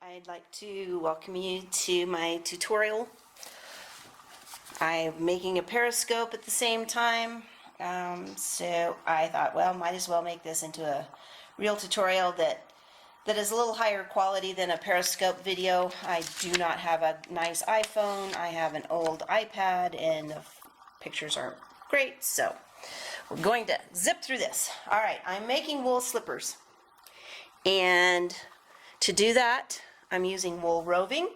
I'd like to welcome you to my tutorial. I'm making a periscope at the same time, so I thought, well, might as well make this into a real tutorial that is a little higher quality than a periscope video. I do not have a nice iPhone. I have an old iPad, and the pictures aren't great, so we're going to zip through this. All right, I'm making wool slippers, and to do that, I'm using wool roving,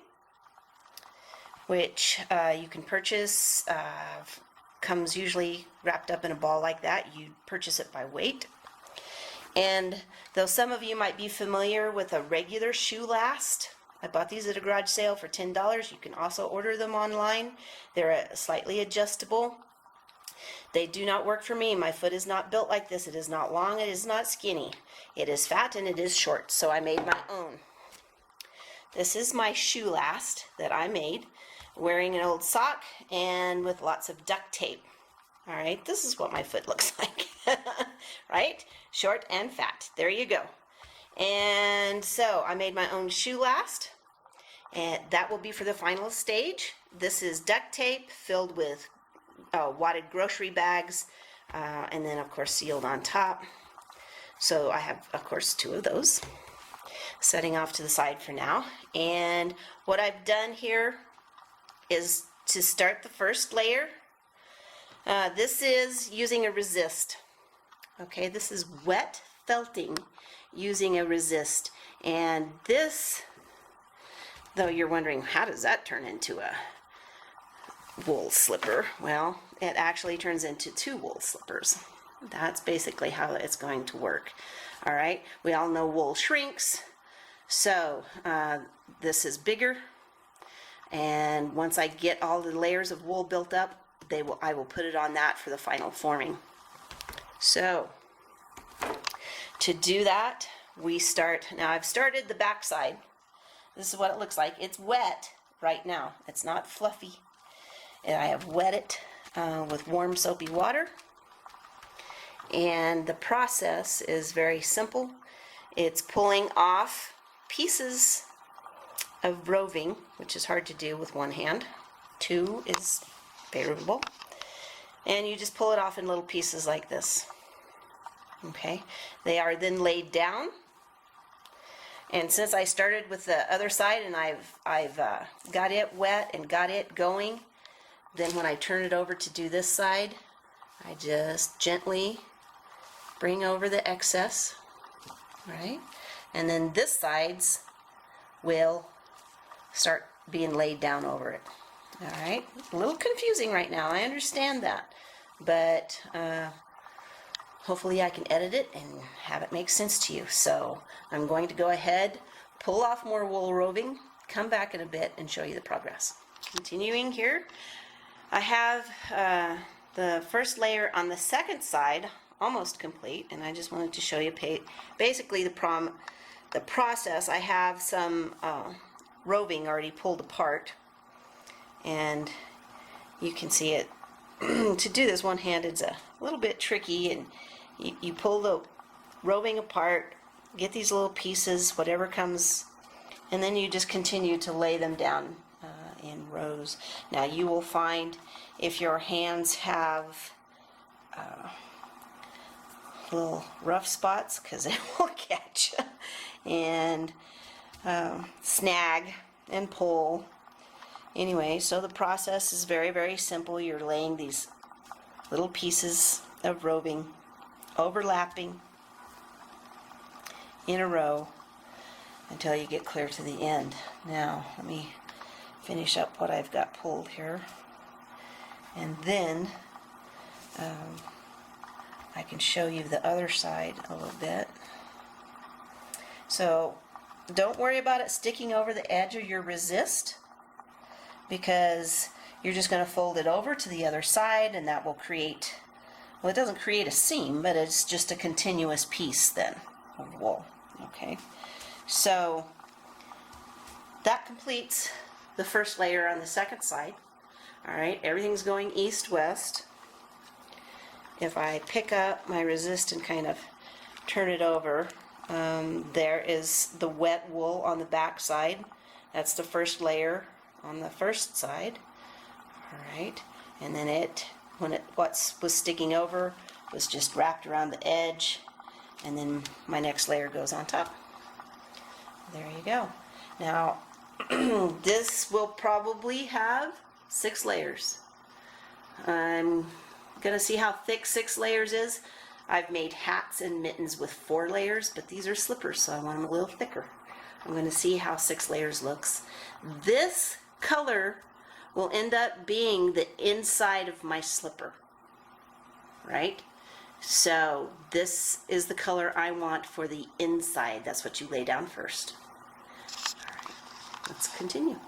which you can purchase. Comes usually wrapped up in a ball like that. You purchase it by weight. And though some of you might be familiar with a regular shoe last, I bought these at a garage sale for $10. You can also order them online. They're slightly adjustable. They do not work for me. My foot is not built like this. It is not long, it is not skinny. It is fat and it is short, so I made my own. This is my shoe last that I made, wearing an old sock and with lots of duct tape. All right, this is what my foot looks like, right? Short and fat, there you go. And so I made my own shoe last, and that will be for the final stage. This is duct tape filled with wadded grocery bags, and then of course sealed on top. So I have, of course, 2 of those setting off to the side for now. And what I've done here is to start the first layer. This is using a resist. Okay, this is wet felting using a resist. And this, though you're wondering, how does that turn into a wool slipper? Well, it actually turns into 2 wool slippers. That's basically how it's going to work. All right, we all know wool shrinks, so this is bigger, and once I get all the layers of wool built up, I will put it on that for the final forming. So to do that, we start. Now I've started the back side. This is what it looks like. It's wet right now. It's not fluffy. And I have wet it with warm soapy water. And the process is very simple. It's pulling off pieces of roving, which is hard to do with one hand. 2 is favorable. And you just pull it off in little pieces like this. Okay, they are then laid down. And since I started with the other side and I've got it wet and got it going, then when I turn it over to do this side, I just gently bring over the excess, right? And then this side's will start being laid down over it. All right, a little confusing right now, I understand that, but hopefully I can edit it and have it make sense to you. So I'm going to go ahead, pull off more wool roving, come back in a bit and show you the progress. Continuing here, I have the first layer on the second side almost complete, and I just wanted to show you basically the process. I have some roving already pulled apart, and you can see it. To do this one-handed is a little bit tricky, and you pull the roving apart, get these little pieces, whatever comes, and then you just continue to lay them down in rows. Now you will find if your hands have little rough spots, because it will catch and snag and pull. Anyway, so the process is very, very simple. You're laying these little pieces of roving, overlapping in a row until you get clear to the end. Now, let me finish up what I've got pulled here, and then I can show you the other side a little bit. So don't worry about it sticking over the edge of your resist, because you're just going to fold it over to the other side, and that will create, well, it doesn't create a seam, but it's just a continuous piece then of wool. Okay, so that completes the first layer on the second side. All right, everything's going east-west. If I pick up my resist and kind of turn it over, There is the wet wool on the back side. That's the first layer on the first side. All right, and then what was sticking over was just wrapped around the edge, and then my next layer goes on top. There you go. Now, this will probably have 6 layers. I'm gonna see how thick 6 layers is. I've made hats and mittens with 4 layers, but these are slippers, so I want them a little thicker. I'm gonna see how 6 layers looks. This color will end up being the inside of my slipper, right? So this is the color I want for the inside. That's what you lay down first. All right, let's continue.